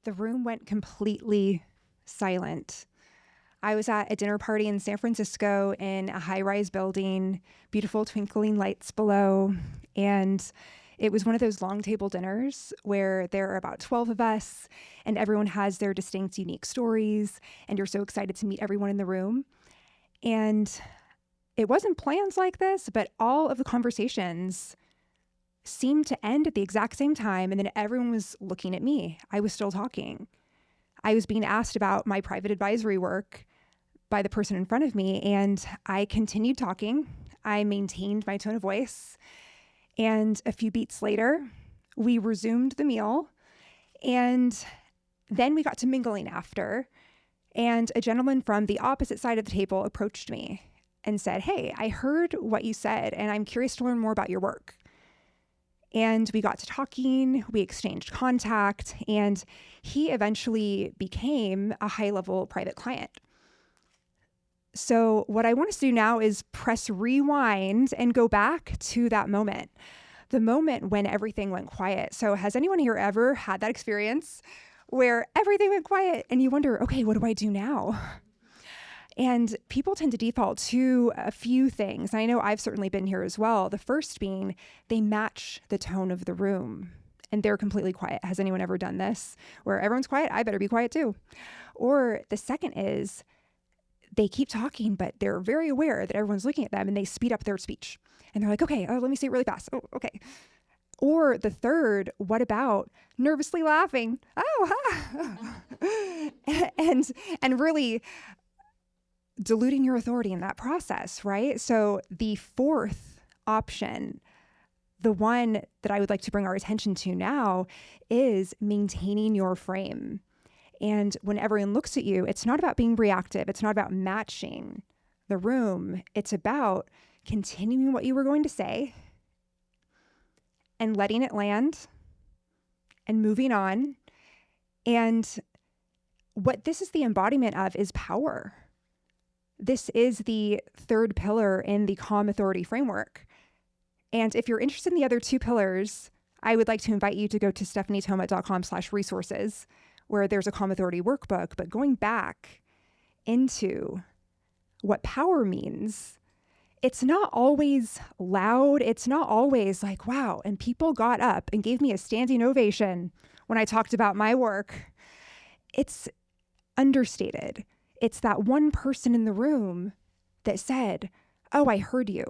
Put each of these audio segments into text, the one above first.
The room went completely silent. I was at a dinner party in San Francisco in a high-rise building, beautiful twinkling lights below, and it was one of those long table dinners where there are about 12 of us and everyone has their distinct, unique stories, and you're so excited to meet everyone in the room. And it wasn't planned like this, but all of the conversations seemed to end at the exact same time, and then everyone was looking at me. I was still talking. I was being asked about my private advisory work by the person in front of me, and I continued talking. I maintained my tone of voice, and a few beats later, we resumed the meal, and then we got to mingling after, and a gentleman from the opposite side of the table approached me and said, "Hey, I heard what you said, and I'm curious to learn more about your work." And we got to talking, we exchanged contact, and he eventually became a high-level private client. So what I want us to do now is press rewind and go back to that moment, the moment when everything went quiet. So has anyone here ever had that experience where everything went quiet and you wonder, okay, what do I do now? And people tend to default to a few things. And I know I've certainly been here as well. The first being they match the tone of the room and they're completely quiet. Has anyone ever done this? Where everyone's quiet, I better be quiet too. Or the second is they keep talking, but they're very aware that everyone's looking at them and they speed up their speech. And they're like, okay, let me say it really fast. Oh, okay. Or the third, what about nervously laughing? Oh, ha. and really diluting your authority in that process, right? So the fourth option, the one that I would like to bring our attention to now, is maintaining your frame. And when everyone looks at you, it's not about being reactive. It's not about matching the room. It's about continuing what you were going to say and letting it land and moving on. And what this is the embodiment of is power. This is the third pillar in the calm authority framework. And if you're interested in the other two pillars, I would like to invite you to go to stephanietoma.com/resources, where there's a calm authority workbook. But going back into what power means, it's not always loud. It's not always like, wow, and people got up and gave me a standing ovation when I talked about my work. It's understated. It's that one person in the room that said, oh, I heard you.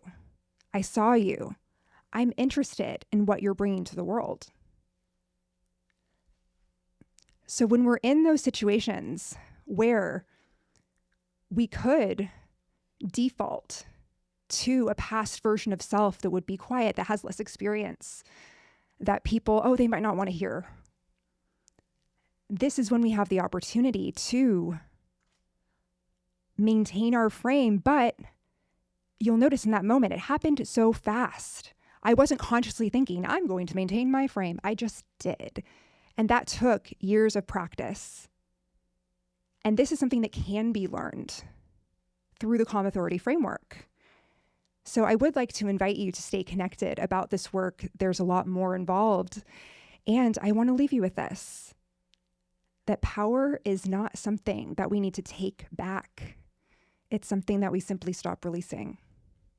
I saw you. I'm interested in what you're bringing to the world. So when we're in those situations where we could default to a past version of self that would be quiet, that has less experience, that people, they might not want to hear. This is when we have the opportunity to maintain our frame, but you'll notice in that moment, it happened so fast. I wasn't consciously thinking, I'm going to maintain my frame. I just did. And that took years of practice. And this is something that can be learned through the calm authority framework. So I would like to invite you to stay connected about this work. There's a lot more involved. And I want to leave you with this, that power is not something that we need to take back. It's something that we simply stop releasing.